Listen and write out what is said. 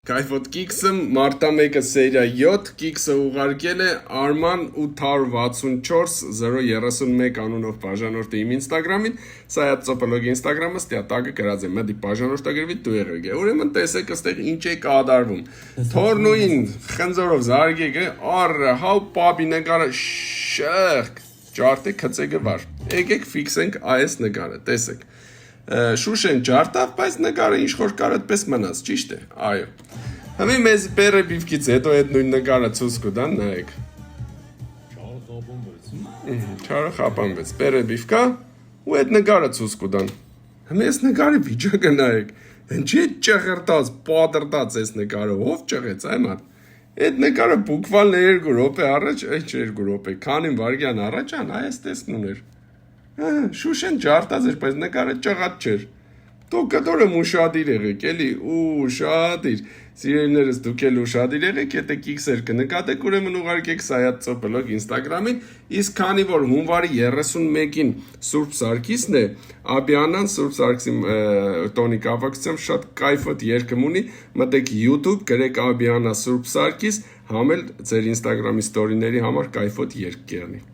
Կայֆոտ կիքսը մարտա 1-ը սերիա 7 կիքսը ուղարկել է Արման 864-031 անունով բաժանորդը իմ ինստագրամին, սա է ծոպելոգի ինստագրամը, ստյա տագը գրած է, մդի բաժանորդագրվի դու եղեք է, ուրեմն տեսեք աստեղ ինչ է կադարվում, թորնույն խնձորով զարգեք է, առը, հավ պաբի նկարը շեղք, ճարդե կծեգը վար, եկեք ֆիքսենք այս նկարը, տեսեք, Շուշեն ջարտավ, բայց նկարը ինչ-որ կարդ պես մնաց, ճիշտ է, այո Հմի մեզ պերը բիվքից հետո այդ նույն նկարը ծուս կուդան, նայեք Չարը խապանվեց, պերը բիվկա ու այդ նկարը ծուս կուդան Հմի ես նկարի վիճակը նայեք, հնչի է ճղրտած, պատրտած ես նկարը, ով ճղեց, այ մատ Այդ նկարը բուկվալ 2 րոպե առաջ, այ 2 րոպե, քանին վարգյան առաջ ան, այս տեսքն ուներ Շուշեն ջարտած էր, բայց նկարը ճղած չէր Դուք կտորը ուշադիր եղեք, էլի, ուշադիր Սիրելիներս դուք էլ ուշադիր եղեք, եթե կիքսեր կնկատեք, ուրեմն ուղարկեք Սայաթ Ծոպելոգ ինստագրամին Իսկ քանի որ հունվարի 31-ին Սուրբ Սարգիսն է Աբյանան Սուրբ Սարգսի տոնի կապակցությամբ շատ կայֆոտ երգում ունի Մտեք YouTube, գրեք Աբյանա Սուրբ Սարգիս Համ էլ ձեր ինստագրամի ստորիների համար կայֆոտ երգ կեղնի